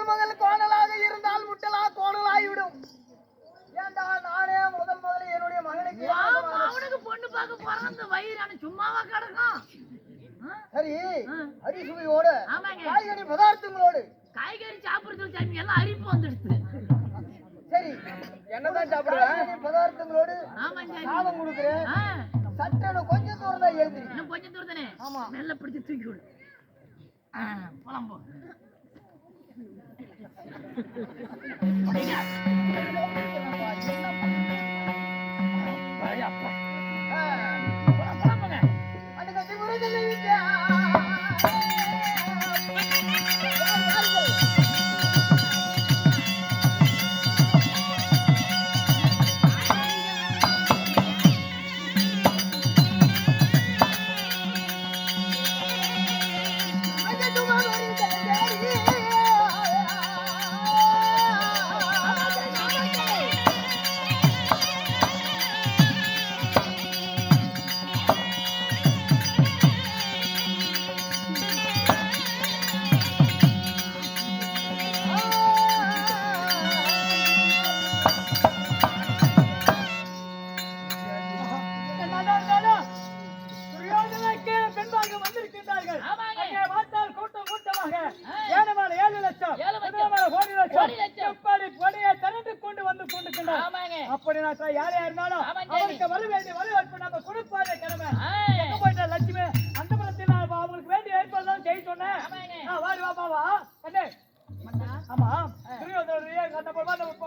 முதல் கோணலாக இருந்தால் முட்டலா கோணலாகிவிடும். ஏண்டா நானே முதல்ல என்னுடைய மகனுக்கு அவனுக்கு பொண்ணு பார்க்க போறான். அந்த வயிறான சும்மாவா கிடக்கும். சரி, அரிசுவையோடு காய்கறி பதார்த்தங்களோடு காய்கறி சாப்பிடுறது சாமி எல்லாம் அரிப்பு வந்துடுச்சு. சரி, என்னதான் சாப்பிடுவேன் பதார்த்தங்களோடு சாதம் கொடுக்குறேன். சட்டை கொஞ்சம் தூரம் தான் எழுதி, இன்னும் கொஞ்சம் தூரம் தானே. ஆமா, மெல்ல பிடிச்சி தூக்கி விடு. போலாம் போ.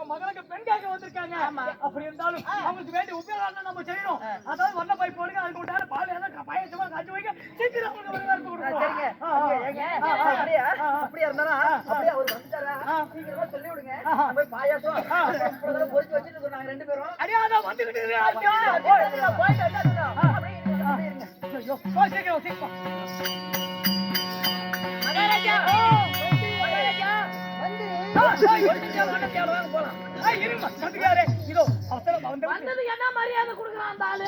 மகளுக்கு பெண்காக வந்திருக்காங்க. அப்படி இருந்தாலும் அவங்களுக்கு வேண்டிய உபயோகம் நம்ம செய்யணும். அதாவது வண்ண போய் போடுங்க, அதுக்கு விட்டாரு பால் பாயசமா காய்ச்சி வைக்க சீக்கிரம் அவங்களுக்கு வரவேற்பு கொடுக்கணும். அப்படியா இருந்தாலும் அப்படியே அவர் வந்துட்டாரா சீக்கிரமா சொல்லி விடுங்க. போய் பாயாசம் பொறிச்சு வச்சுட்டு சொன்னாங்க ரெண்டு பேரும். அடியாதான் வந்துகிட்டு என்ன மரியாதை கொடுக்குறான் அந்த ஆளு.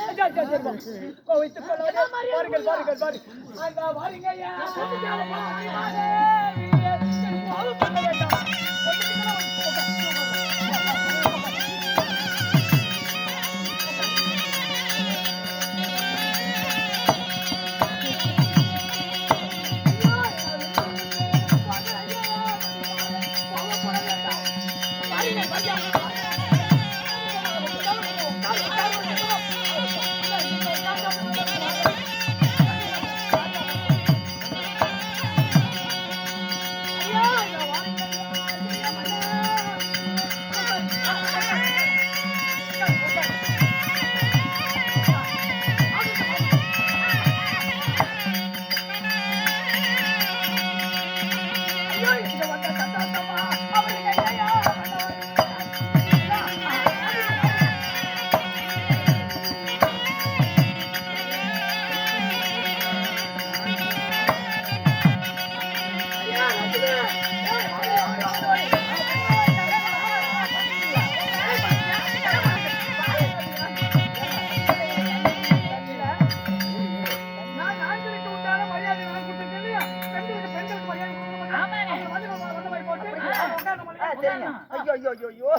ஐயோ ஐயோ ஐயோ ஐயோ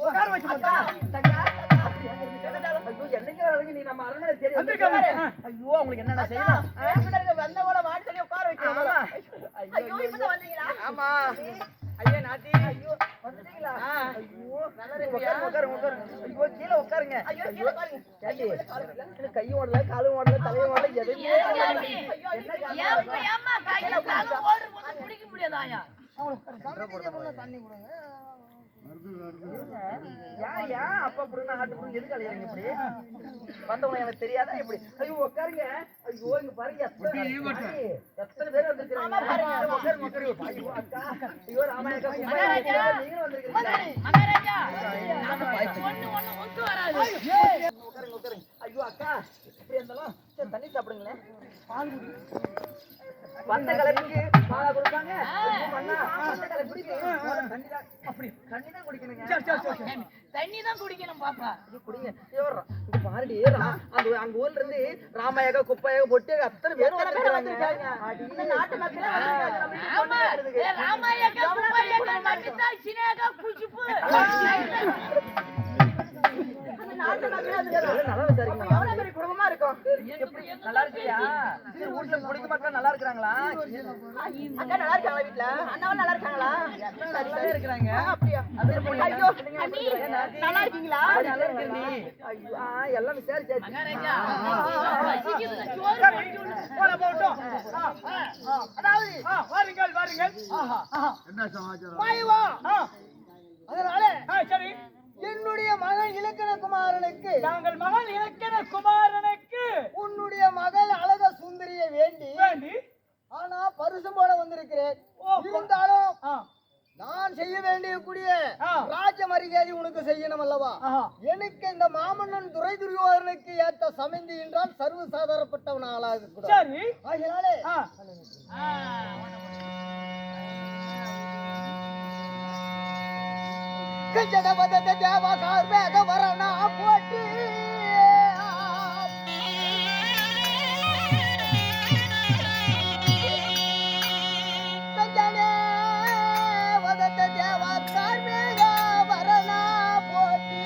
உட்கார வச்சு நீ நம்ம அரண்மனை தேடி வந்திருக்காங்க. ஐயோ உங்களுக்கு என்னென்ன செய்யணும்? வந்த போல வாடி சொல்லி உட்கார வைக்கலாம். ஐயோ இப்பதான் வந்தீங்களா? ஆமா. ஐயா நாத்தி. ஐயோ வந்துட்டீங்களா? ஐயோ நல்லா இருக்கீங்க. உட்காருங்க. ஐயோ கீழ உட்காருங்க. ஐயோ கீழ பாருங்க. கேட்டி கையும் ஓடல காலும் ஓடல தலையும் ஓடல எதுவுமே ஏம்மா கையில கால ஓடும்போது பிடிக்க முடியாதாயா? தண்ணி கொடுங்க. ஏன் அப்பா புடுங்க ஆட்டு புடுங்க எதுக்கு அலையறீங்க இப்படி? வந்தவங்க எனக்கு தெரியாதா இப்படி? ஐயோ உட்காருங்க. ஐயோ இங்க பாருங்க எத்தனை பேர் வந்திருக்காங்க. உட்காருங்க. ஐயோ அக்கா. ஐயோ ராமாயணக்கா நீங்க வந்திருக்கீங்க. மகாராஜா ஒண்ணு ஒத்து வராது. உட்காருங்க. ஐயோ அக்கா இப்படி இருந்தாலும் சரி தண்ணி சாப்பிடுங்களேன். பால் குடி. வந்த கலருக்கு பாலா கொடுப்பாங்க. மண்ணா வந்த கலருக்கு தண்ணி தான் அப்படி தண்ணி தான் குடிக்கணுங்க. தண்ணி தான் குடிக்கணும் பாப்பா. குடிங்க. இங்க பாருடி அங்க ஊர்ல இருந்து ராமாயக குப்பையாக பொட்டி அத்தனை பேர் வந்திருக்காங்க. நாட்டு மக்களே ஆமா ராமாயக குப்பையாக மக்கிதா சினேகா குச்சிப்பு நாட்டு மக்களே நல்லா விசாரிக்கணும். எவ்வளவு பெரிய குடும்பமா இருக்கும். நல்லா இருக்கியா? வீட்டுல குடிக்க மக்கள் நல்லா இருக்காங்களா? அக்கா நல்லா இருக்காங்களா வீட்டுல? அண்ணாவும் நல்லா இருக்காங்களா? நல்லா இருக்கிறாங்க. அப்படியா? ஐயோ நல்லா இருக்கீங்களா? நல்லா இருக்கு நீ. ஐயோ எல்லாம் விசாரிச்சாச்சு. மகாராஜா அதாவது வாருங்கள். என்ன சமாச்சாரம்? வாயுவா. அதனால சரி என்னுடைய மகன் இலக்கணகுமாரனுக்கு நாங்கள் மகன் இலக்கணகுமாரனுக்கு உன்னுடைய மகள் அழக சுந்தரியை வேண்டி ஆனா பரிசம் போல வந்திருக்கிறேன். இருந்தாலும் நான் செய்ய வேண்டிய ராஜ மரியாதை உனக்கு செய்யணும் அல்லவா? எனக்கு இந்த மாமன்னன் துரை துரியோதனுக்கு ஏற்ற சமைந்தி என்றால் சர்வசாதாரப்பட்டவன் ஆளாக கூடாது. ஆகினாலே கஞ்சடவத தேவகார் வேக வரணா போட்டி கஞ்சனே வதத்த தேவகார் வேக வரணா போட்டி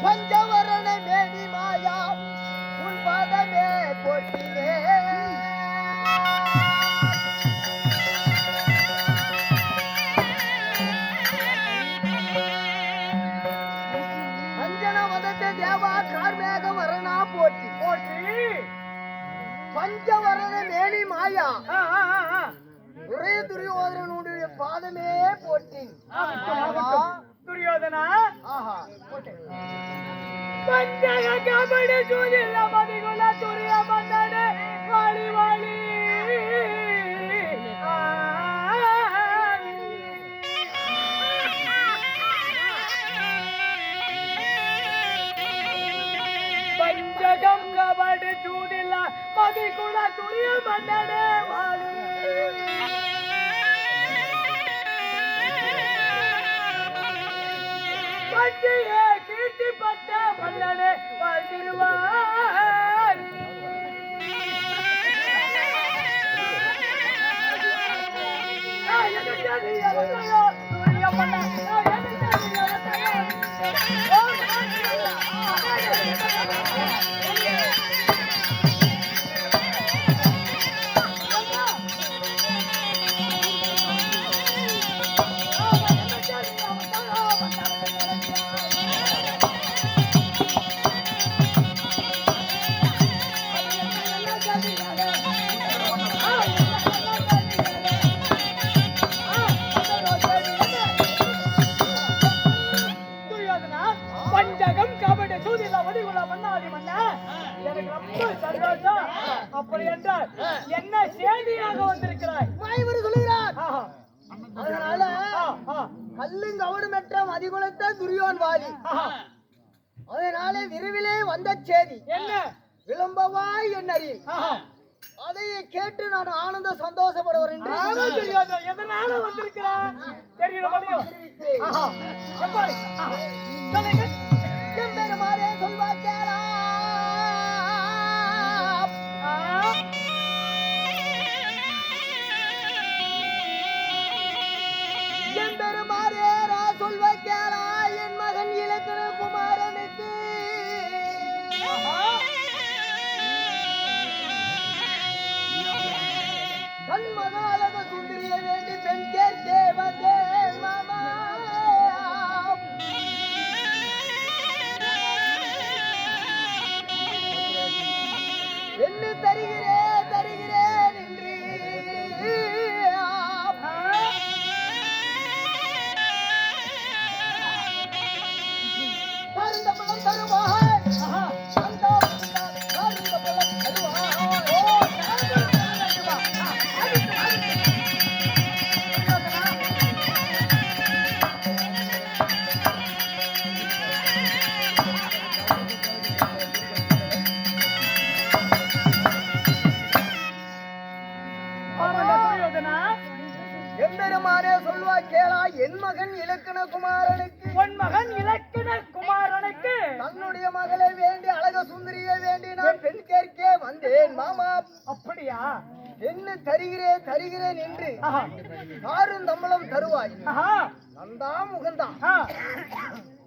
பஞ்சவரண மேடி மாயா உன் பாதமே போட்டினே பஞ்சவரண மேனி மாயா ஒரே துரியோதனனுடைய பாதமே போட்டி. துரியோதனா பஞ்சக கபடி சூதில்ல மதிகுல துரிய மன்னனே வாழி வாழி பஞ்சகம் கபடி சூதில்ல மதிகுல துரிய மன்னனே வாழி பஞ்சியே கீர்த்திப்பட்ட மன்னனே வாழ்த்திருவார். பஞ்சகம் கபடி சூதில ஒடிகுல மன்னாதி மன்ன எனக்கு ரொம்ப சந்தோஷம். அப்படி என்றால் என்ன செய்தியாக வந்திருக்கிறாய்? வாய்வர் சொல்லுகிறார். அதனால கல்லுங்க அவடுமெற்ற மதிகுலத்த துரியோன் வாலி. அதனால விரைவிலே வந்த செய்தி என்ன விளம்பவாய் என்னறி அதை கேட்டு நான் ஆனந்த சந்தோஷப்படுவேன். எதனால வந்திருக்கிறான் தெரியல எம்பெருமாரே சொல்வாக்கேரா எம்பெரு சொல்வா கேளா என் மகன் இலக்கண குமாரனுக்கு உன் மகன் இலக்கண குமாரனுக்கு தன்னுடைய மகளை வேண்டி அழக சுந்தரியை வேண்டி நான் பெண் கேட்க வந்தேன் மாமா. அப்படியா? என்ன தருகிறேன் என்று யாரும் தம்பளம் தருவாய் நந்தா முகந்தா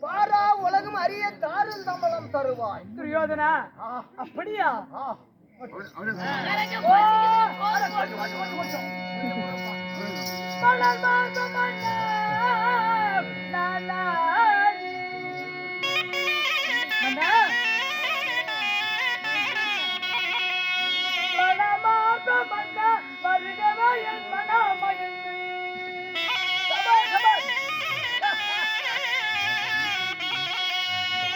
பாரா உலகம் அறிய தாரும் தம்பளம் தருவாய். துரியோதனா அப்படியா?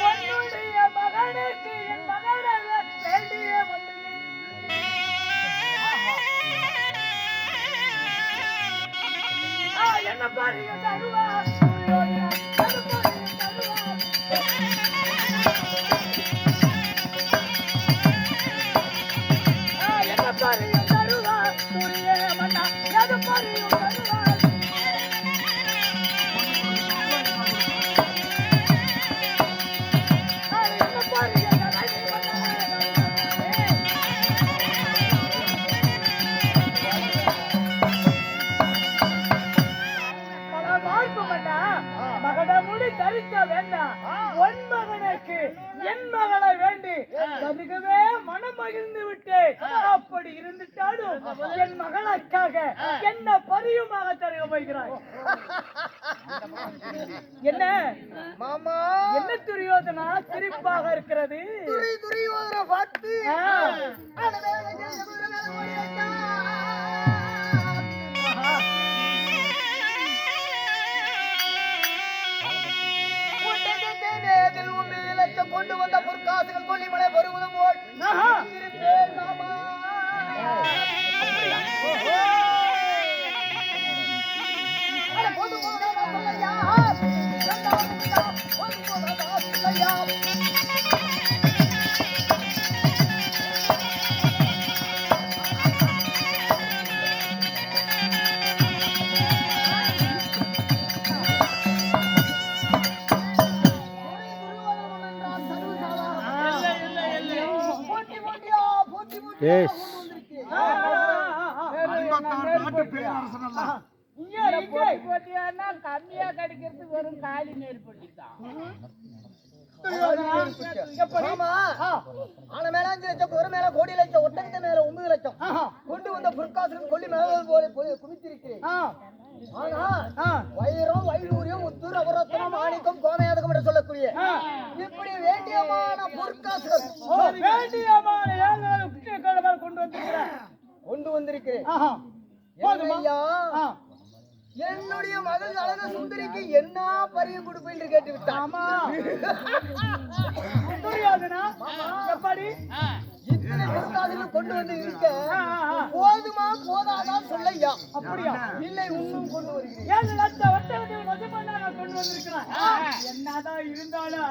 உன்னுடைய மகனுக்கு என் மகனை வேண்டிய என்ன பாருங்க தருவா என்ன பாருங்க தருவா புரிய மண்ணா எது பாருங்க தருவா என்ன பாருங்க மகனமுடி தரிக்க வேண்டாம். உன் மகனுக்கு என் மகளை வேண்டி அதுவே மனம் மகிழ்ந்து விட்டேன். அப்படி இருந்துட்டாலும் என் மகளுக்காக என்ன பரியுமாக தருக போகிறாய். என்ன மாமா என்ன துரியோதனா சிரிப்பாக இருக்கிறது? துரியோதனை பார்த்து கொண்டு வந்த பொற்காசுகள் கொல்லிமலை வருவதும் போல் இருந்தேன் மாமா. கம்மியா கிடைக்கிறது வெறும் காலி நெல் பொட்டி தான். ஆன மேல 5 லட்சம் ஒரு மேல கோடி லட்சம் ஒட்டகத்தை மேல 9 லட்சம் கொண்டு வந்த பொற்காசுகள் கொல்லி மேல போல குமித்திருக்கிறேன். ஆனா வைரம் வைடூரியம் முத்தூர் அவரத்தனம் மாணிக்கம் கோமேதகம் என்று சொல்லக்கூடிய இப்படி வேண்டியமான பொற்காசுகள் கொண்டு வந்திருக்கிறேன். என்னுடைய மகள் அழக சுந்தரிக்கு என்ன பரியம் கொடுப்பேன் என்று கேட்டு விட்டான். இத்தனை பொற்காசுகள் கொண்டு வந்து இருக்க போதுமா போதாதான் சொல்லையா? அப்படியா? இல்லை இன்னும் கொண்டு வருகிறேன். 7 லட்சம் கொண்டு வந்திருக்கிறேன். என்னதான் இருந்தாலும்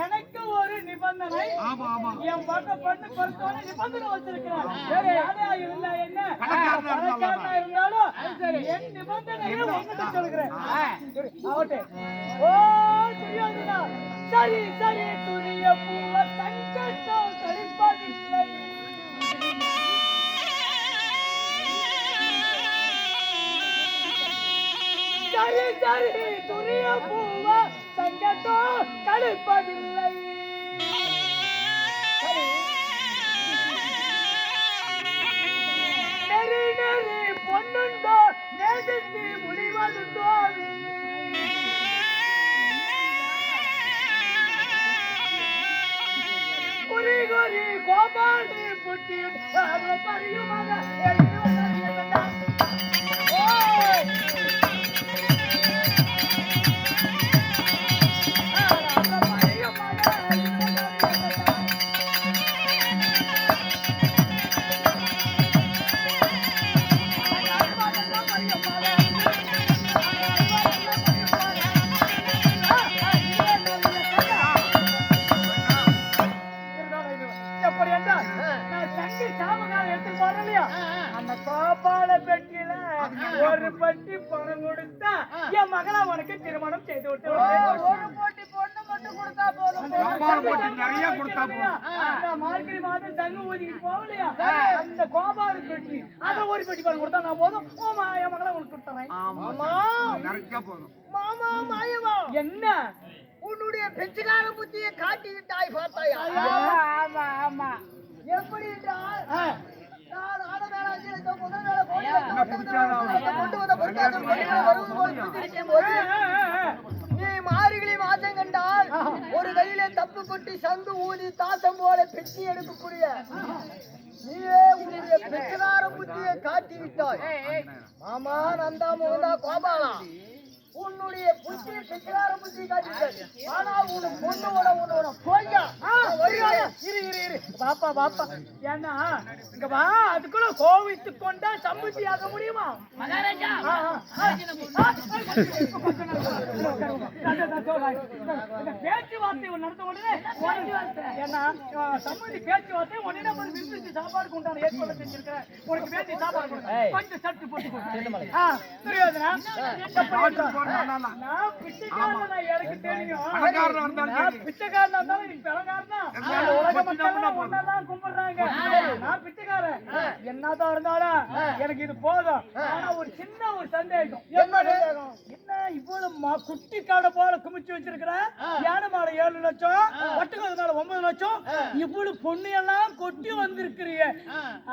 எனக்கு ஒரு நிபந்தனை. என் பக்க பண்ணு பொறுத்தவரை நிபந்தனை வச்சிருக்கிறேன். யாரா இருந்தா என்ன பணக்காரனா இருந்தாலும் என் நிபந்தனையை உங்ககிட்ட சொல்கிறேன். ஓ துரியோதனா சரி சரி துரிய பூவ தங்கத்தோம் கழிப்பதில்லை. சரி சரி துரிய பூவ தங்கத்தோ கழிப்பதில்லை. நெறி நெறி பொண்ணுண்டோ நேசித்து முடிவதுண்டோ. குறி குறி கோபாடி புட்டி பரியுமாக அந்த காப்பாள பெட்டியில கொடுத்தா என் மகளா உனக்கு திருமணம் செய்து விட்டு ஒரு போட்டி பொண்ணு மட்டும் கொடுத்தா போதும். நிறைய கொடுத்தா மார்கழி மாதம் தங்க ஒதுக்கி போகலையா அந்த கோபால பெட்டி அத ஒரு பெட்டி பால் கொடுத்தா நான் போதும் என் மகளா உனக்கு கொடுத்துறேன். மாமா நிறைய போதும். மாமா மாயவா என்ன உன்னுடைய பெற்றுக்கார புத்தியை காட்டிவிட்டாய் பார்த்தாயா? ஆமா ஆமா. எப்படி என்றால் நான் ஆட மேல அஞ்சு முதல் மேல போய் கொண்டு வந்த பொருட்கள் வருவது போல் பிடித்திருக்கும் போது நீ மார்கழி மாதம் கண்டால் ஒரு கையில தப்பு கொட்டி சங்கு ஊதி தாசம் போல பெட்டி எடுக்கக்கூடிய நீயே உன்னுடைய பெற்றுக்கார புத்தியை காட்டிவிட்டாய். மாமா நந்தா மோகந்தா கோபாலா உன்னுடைய புத்தி பெற்றுக்கார புத்தி காட்டிவிட்டாய். ஆனா உனக்கு பொண்ணோட உன்னோட போய்யா இரு பாப்பா பாப்பா ஏன்னா இங்க வா அதுக்குள்ள கோவித்து கொண்டா சம்புத்தி ஆக முடியுமா மகாராஜா? பேச்சுவார்த்தை நடத்த உடனே ஏன்னா சம்பந்தி பேச்சுவார்த்தை உடனே விருந்துக்கு சாப்பாடு கொண்டாட ஏற்பாடு செஞ்சிருக்கிறேன். உனக்கு வேண்டிய சாப்பாடு கொஞ்சம் சட்டு போட்டு தெரியாதுனா நான் பிச்சைக்காரனா எனக்கு தெரியும். நான் பிச்சைக்காரனா இருந்தாலும் நீ பிறகாரனா உலக மக்கள் ஒன்னதான் கும்பிடுறாங்க. நான் பிச்சைக்காரன் என்னதான் இருந்தாலும் எனக்கு இது போதும். ஆனா ஒரு சின்ன ஒரு சந்தேகம். என்ன இவ்வளவு குட்டி காடை போல குமிச்சு வச்சிருக்கிற? யானை மாலை 7 லட்சம், ஒட்டுக்கது மேல 9 லட்சம், இவ்வளவு பொண்ணு எல்லாம் கொட்டி வந்திருக்கிறீங்க.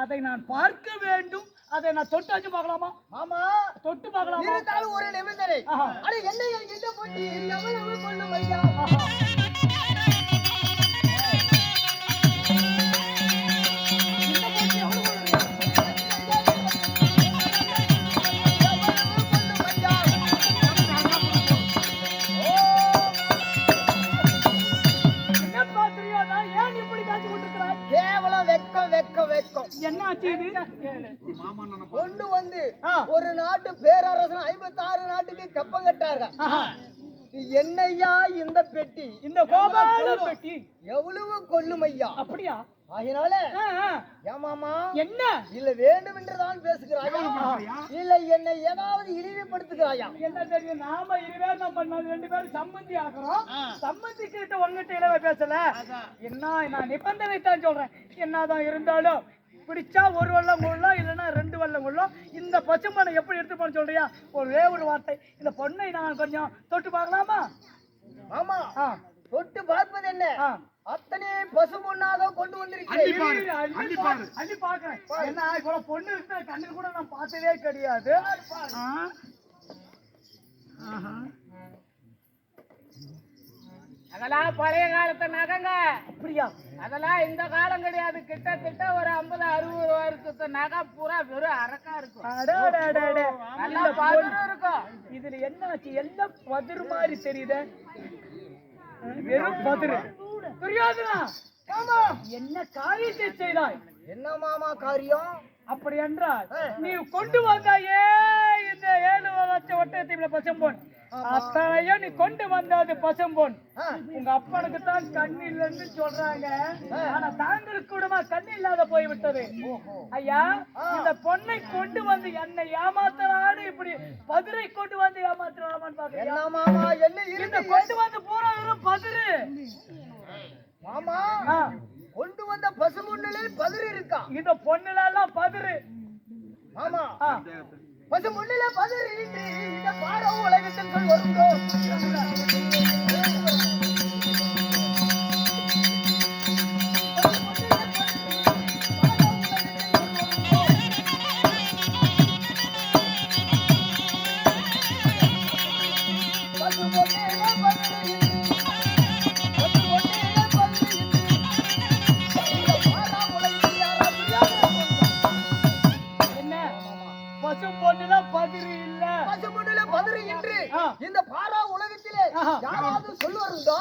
அதை நான் பார்க்க வேண்டும். அதை நான் தொட்டு வச்சு பார்க்கலாமா? ஆமா தொட்டு பார்க்கலாமா? இருந்தாலும் ஒரு நிபந்தனை. அட என்ன என்கிட்ட போட்டி எவ்வளவு கொள்ளும் ஐயா? என்ன ஆச்சு? கொண்டு வந்து ஒரு நாட்டு பேரரசன் 56 நாட்டுக்கு கப்பம் கட்டார்கள். என்னையா இந்த பெட்டி, இந்த கோபால பெட்டி எவ்வளவு கொள்ளும் ஐயா? அப்படியா? அதனால ஏமாமா என்ன இல்ல வேண்டும் என்றுதான் பேசுகிறாயா இல்ல என்னை ஏதாவது இழிவுபடுத்துகிறாயா? என்ன தெரியும், நாம இருவேர் தான் பண்ணோம், 2 பேரும் சம்பந்தி ஆகிறோம். சம்பந்தி கிட்ட உங்ககிட்ட இளவ பேசல. என்ன நான் நிபந்தனை தான் சொல்றேன். என்னதான் இருந்தாலும் பிடிச்சா ஒரு வல்லம் கொள்ளும், இல்லைன்னா 2 வல்லம் கொள்ளும். இந்த பசும்பனை எப்படி எடுத்து போன சொல்றியா? ஒரே ஒரு வார்த்தை, இந்த பொண்ணை நான் கொஞ்சம் தொட்டு பார்க்கலாமா? ஆமா தொட்டு பார்ப்பது என்ன? அத்தனை பசு பொண்ணாக கொண்டு வந்திருக்கிறேன். அள்ளி பாக்குறேன். என்ன இவ்வளவு பொண்ணு இருக்கிற கண்ணில் கூட நான் பார்த்ததே கிடையாது. அதெல்லாம் பழைய காலத்து நகைங்க. அப்படியா? அதெல்லாம் இந்த காலம் கிடையாது. கிட்டத்தட்ட ஒரு 50-60 வருஷத்து நகை பூரா வெறும் அரக்கா இருக்கும். நல்லா பதிரும் இருக்கும். இதுல என்ன ஆச்சு? எல்லாம் பதிரு மாதிரி தெரியுது. வெறும் பதிரு தெரியாதுனா என்ன காரியத்தை செய்தாய்? என்ன மாமா காரியம்? அப்படி என்றால் நீ கொண்டு வந்தாயே இந்த 7 லட்சம் ஒட்டகத்தீவுல பசும்பொன், அத்தனையும் நீ கொண்டு வந்தது பசும்பொன். உங்க அப்பனுக்கு தான் கண்ணு இல்லைன்னு சொல்றாங்க. ஆனா தாங்களுக்கு கூடமா கண்ணு இல்லாத போய்விட்டது. ஐயா, இந்த பொண்ணை கொண்டு வந்து என்னை ஏமாத்தலான்னு இப்படி பதிரை கொண்டு வந்து ஏமாத்தலாமான்னு பாக்குறீங்க மாமா? என்ன இந்த கொண்டு வந்து பூரா வெறும் பதிரு மாமா? கொண்டு வந்த பசு முன்னிலே பதிரு இருக்கா? இந்த பொண்ணுல எல்லாம் பதிரு. ஆமா பசு முன்னிலே பதிரு இந்த பாரோ உலகத்தில் வருகிறோம். இந்த பாரா உலகத்திலே யாராவது சொல்லுவாருண்டோ?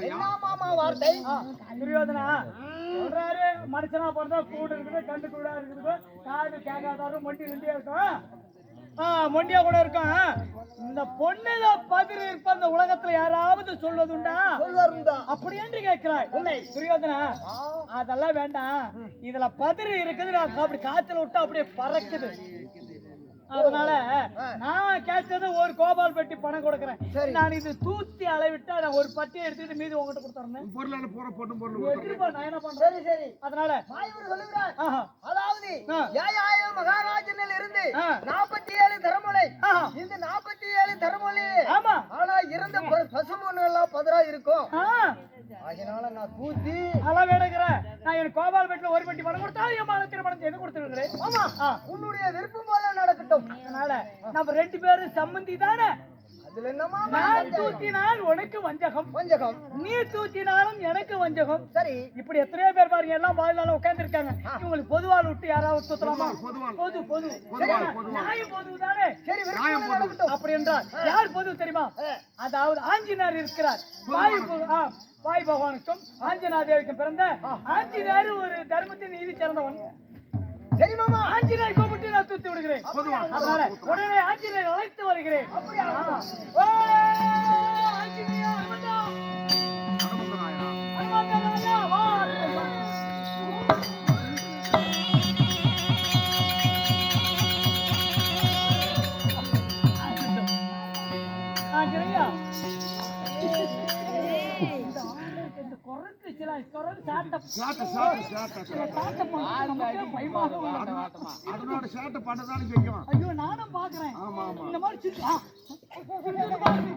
என்ன மாமா வார்த்தை? துரியோதனா சொல்றாரு, மனுஷனா பிறந்தா கூட இருக்குது, கண்டு கூட இருக்குது, காது கேட்காதாரும் மொண்டி ரெண்டியா இருக்கும். மொண்டியா கூட இருக்கும். இந்த பொண்ணுல பதிரு இருப்ப அந்த உலகத்துல யாராவது சொல்வதுண்டா? சொல்லுவாருண்டா அப்படி என்று கேட்கிறாய். துரியோதனா அதெல்லாம் வேண்டாம். இதுல பதிரு இருக்குது, அப்படி காத்துல விட்டு அப்படியே பறக்குது. அதனால நான் கேட்டது ஒரு கோபால் பெட்டி பணம் கொடுக்கறேன். சரி. நான் இது தூத்தி அளவிட்டா நான் ஒரு பட்டியை எடுத்துட்டு மீதி உங்ககிட்ட கொடுத்துறேன். பொருளான பூரா போட்டு பொருள் எப்படிப்பா நான் என்ன பண்றேன்? சரி சரி அதனால வாய்வர் சொல்லுகிறார். ஆஹா, அதாவது ஆ. ஏழாய மகாராஜனில் இருந்து ஆ. 47 தரமொழி. ஆஹா, இந்த 47 தரமொழி ஆமா, ஆனா இருந்த பசுமொன்னு எல்லாம் பதரா இருக்கும். ஆ, அதனால நான் தூத்தி அளவு எடுக்கிறேன். நான் என் கோபால் பெட்டில ஒரு பெட்டி பணம் கொடுத்தா என் மகன் திருமணம் செய்து கொடுத்துருக்கிறேன். ஆமா உன்னுடைய விருப்பம் போல நடக்கட்டும். அதனால நம்ம 2 பேரும் சம்மந்தி தானே. அதுல என்னமா நான் தூத்தினால் உனக்கு வஞ்சகம், வஞ்சகம். நீ தூத்தினாலும் எனக்கு வஞ்சகம். சரி இப்படி எத்தனையோ பேர் பாருங்க, எல்லாம் வாயிலால உட்கார்ந்து இருக்காங்க. இவங்களுக்கு பொதுவாள் விட்டு யாராவது தூத்தலாமா? பொது பொது நியாயம் பொது தானே. சரி விருப்பம் நடக்கட்டும். அப்படி என்றால் யார் பொது தெரியுமா? அதாவது ஆஞ்சநேயர் இருக்கிறார். வாய் பகவானுக்கும் ஆஞ்சநேய தேவிக்கும் பிறந்த ஆஞ்சநேயர் ஒரு தர்மத்தின் நீதி சிறந்தவன். சரி மாமா ஆஞ்சநேயர் கூப்பிட்டு நான் தூத்தி விடுகிறேன். அதனால உடனே ஆஞ்சநேயர் அழைத்து வருகிறேன். ஓ, ஆஞ்சநேயா, அனுமந்தா. அனுமந்தா, ராஜா, வா. ஆஞ்சநேயா, இந்த குரங்கு சில குரங்கு சாட்டை பயமாக உள்ளது. அதனோட சேட்டை பண்ணதானே செய்யும். ஐயோ, நானும் பாக்குறேன். ஆமா ஆமா இந்த மாதிரி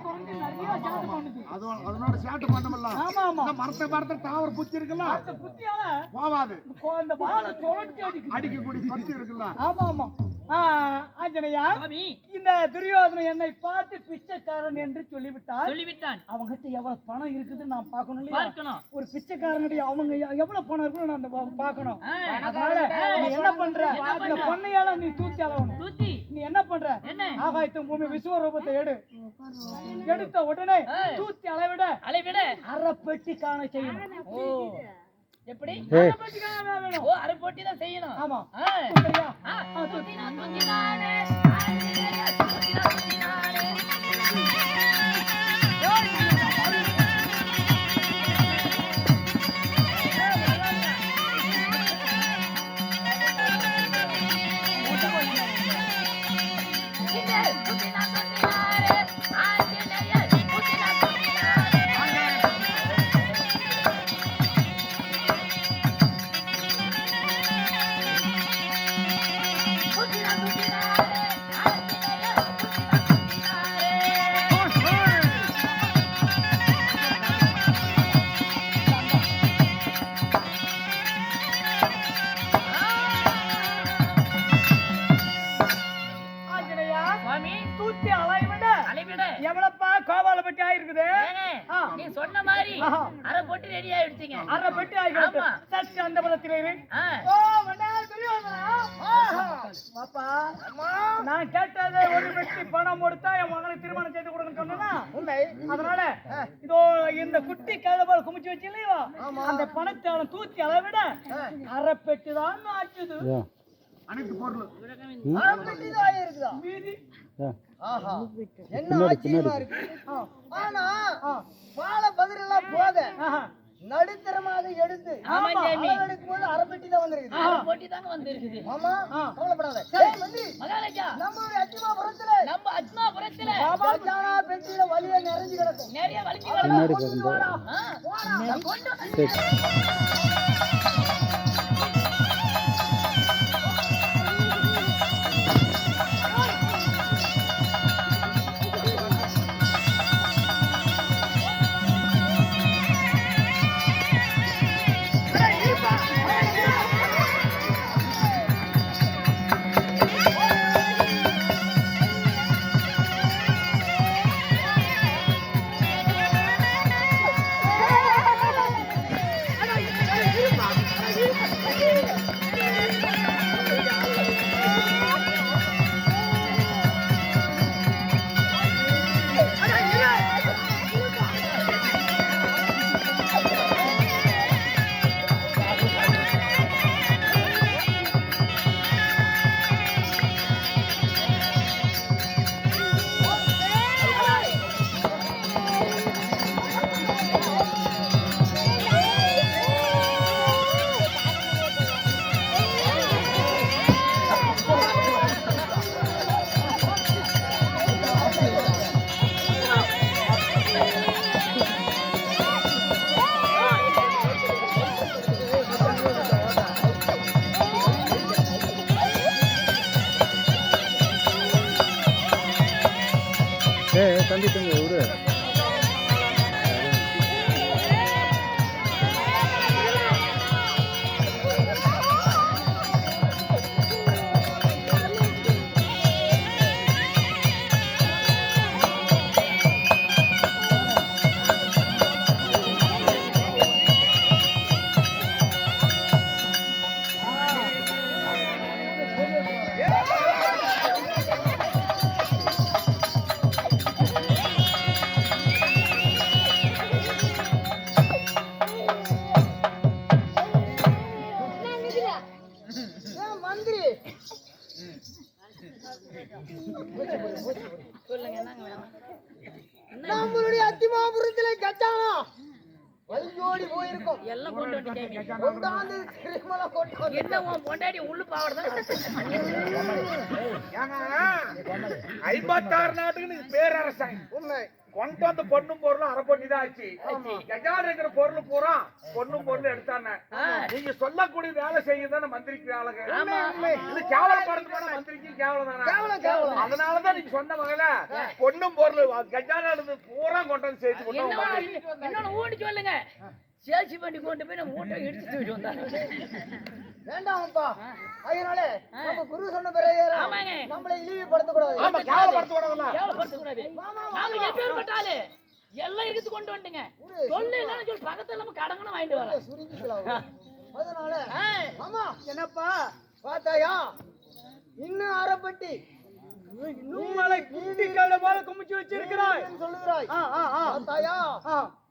குரங்கு நிறைய சாட்டை பண்ணுது. அதனோட சேட்டை பண்ணமல்ல. ஆமா ஆமா, மரத்தை தாவர பூச்சி இருக்குல்ல, அந்த புத்தியால போவாது. அந்த வாழை சுழட்டி அடிக்குது. அடிக்கக்கூடிய பத்தி இருக்குல்ல. ஆமா ஆமா. ஆஞ்சநேயா, இந்த துரியோதனன் என்னை பார்த்து பிச்சைக்காரன் என்று சொல்லிவிட்டான். அவங்ககிட்ட எவ்வளவு பணம் இருக்குதுன்னு நான் பார்க்கணும் இல்லையா? ஒரு பிச்சைக்காரனுடைய அவங்க எவ்வளவு பணம் இருக்குன்னு நான் பார்க்கணும். அதனால நீ என்ன பண்ற? இந்த பொண்ணையால நீ தூத்தி அளவணும். நீ என்ன பண்ற? ஆகாயத்தும் பூமி விஸ்வரூபத்தை எடுத்த உடனே தூத்தி அளவிட அரை பெட்டி காண செய்யணும். எப்படி? அரை பெட்டி காண வேணும். ஓ, அரை பெட்டி தான் செய்யணும். ஆமா. சரியா? எவ்வளப்பா கோபால பெட்டி ஆயிருக்குது? நீ சொன்ன மாதிரி அரை பொட்டி ரெடி ஆயிடுச்சுங்க. அரை பெட்டி ஆயிருக்கு. சற்று அந்த பதத்திலே இரு. ஓ, மன்னர் துரியோதனா. பாப்பா, நான் கேட்டது ஒரு பெட்டி பணம் கொடுத்தா என் மகனுக்கு திருமணம் செய்து கொடுக்கணும்னு சொன்னா உண்மை. அதனால இதோ இந்த குட்டி கழுதபால் குமிச்சு வச்சு இல்லையோ, அந்த பணத்தை அவன் தூத்தி அளவிட அரை பெட்டி தான் ஆச்சுது. அனைத்து பொருள் அரை பெட்டி தான் ஆயிருக்குதா? மீதி ஆஹா, என்ன ஆச்சரியமா இருக்கு. ஆனா பால பதிரெல்லாம் போக நடுத்தரமாக எடுத்து எடுக்கும் போது அரை பெட்டி தான் வந்திருக்கு. அரை பொட்டி தாங்க வந்திருக்குது. ஆமா, கவலைப்படாத. மந்திரி, மகாராஜா, நம்ம அஜ்மாபுரத்துல கஜானா பெட்டியில வலிய நிறைஞ்சு கிடக்கும். நிறைய வலிஞ்சு கிடக்கும். Hey! ஏன் மந்திரி சொல்லுங்க என்னங்க வேணும் நம்மளுடைய அத்திமாபுரத்திலே கச்சானா வலியோடி போயிருக்கும் எல்லாம் கொண்டு வந்துட்டேன் கொண்டாந்து திருமலை கொண்டு என்ன உன் பொண்டாடி உள்ளு பாவடதான் 56 நாட்டுக்கு நீ பேரரசன் உண்மை கொண்டு வந்த பொண்ணும் பொருளும் அரை பொண்ணி தான் ஆச்சு கஜான இருக்கிற பொருள் பூரா பொண்ணும் பொருள் எடுத்தானே நீங்க சொல்லக்கூடிய வேலை செய்யுதானே மந்திரிக்கு வேலைங்க இது கேவலப்படுத்து போனா மந்திரிக்கு கேவலம் தானே அதனாலதான் நீங்க சொன்ன வகையில பொண்ணும் பொருள் கஜான பூரா கொண்டு வந்து சேர்த்து போட்டோம் என்னன்னு ஓடி சொல்லுங்க சேல்சி பண்ணி கொண்டு போய் நம்ம மூட்டை இடிச்சுட்டு வந்தாங்க வேண்டாம்ப்பா அதனால நம்ம குரு சொன்ன பிறகு ஆமாங்க நம்மளை இழிவுபடுத்த கூடாது ஆமா கேவலப்படுத்த கூடாதுல்ல கேவலப்படுத்தக்கூடாது நாங்க எப்பேற்பட்டாலே எல்லாம் எடுத்து கொண்டு வந்துங்க சொல்லு இல்லைன்னு சொல்லி பக்கத்துல நம்ம கடங்கன்னு வாங்கிட்டு வரோம் சுருங்கிக்கலாம் அதனால ஆமா என்னப்பா பார்த்தாயா இன்னும் அரைப்பட்டி இன்னும் மலை குட்டி கல்ல போல குமிச்சு வச்சிருக்கிறாய் சொல்லுகிறாய் பார்த்தாயா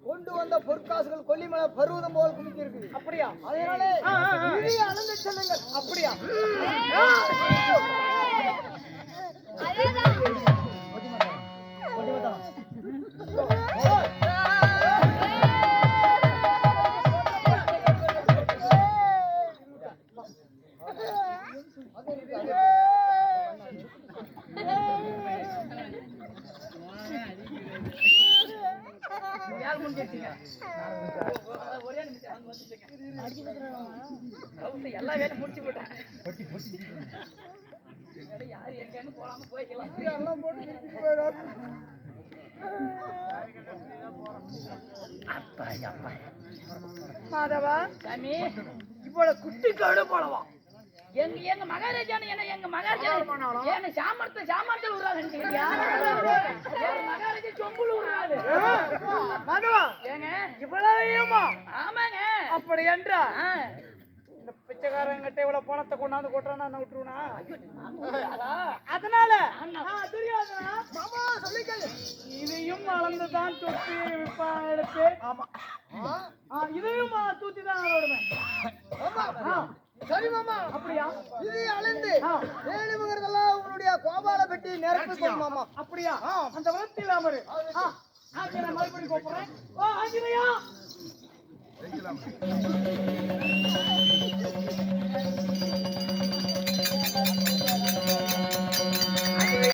கொண்டு வந்த பொற்காசுகள் கொல்லிமலை பருவதம் போல் குமிச்சு இருக்குது அப்படியா அதனால இழிய அளந்து செல்லுங்கள் அப்படியா யார் முடிஞ்சிருக்கீங்க ஒரே நிமிஷம் அங்க வந்துட்டேங்க எல்லா வேலையும் முடிச்சு போட்டேன் யாரு எங்கன்னு போலாம போய்க்கலாம் எல்லாம் போட்டு மாதவா சாமி இவ்வளவு குட்டி கடு போலவா எங்க மகாராஜான என்ன எங்க மகாராஜா என்ன சாமர்த்த விடுறாங்க எங்க மகாராஜா சொம்புல விடுறாரு மாதவா ஏங்க இவ்வளவுமா ஆமாங்க அப்படி என்றா இந்த பிச்சைக்காரங்கிட்ட இவ்வளவு பணத்தை கொண்டாந்து கொட்டுறானா நான் விட்டுருவனா அதனால துரியோதனா மாமா சொல்லிக்கல் இதையும் அளந்துதான் தொட்டி எடுத்து ஆமா இதையும் தூத்தி தான் விடுவேன் ஆமா சரி மாமா அப்படியா இது அளந்து வேணுங்கிறதெல்லாம் உங்களுடைய கோபால பெட்டி நிரப்பி மாமா அப்படியா அந்த வளர்த்தி இல்லாம மறுபடியும் கூப்பிடுறேன் ஆஞ்சநேயா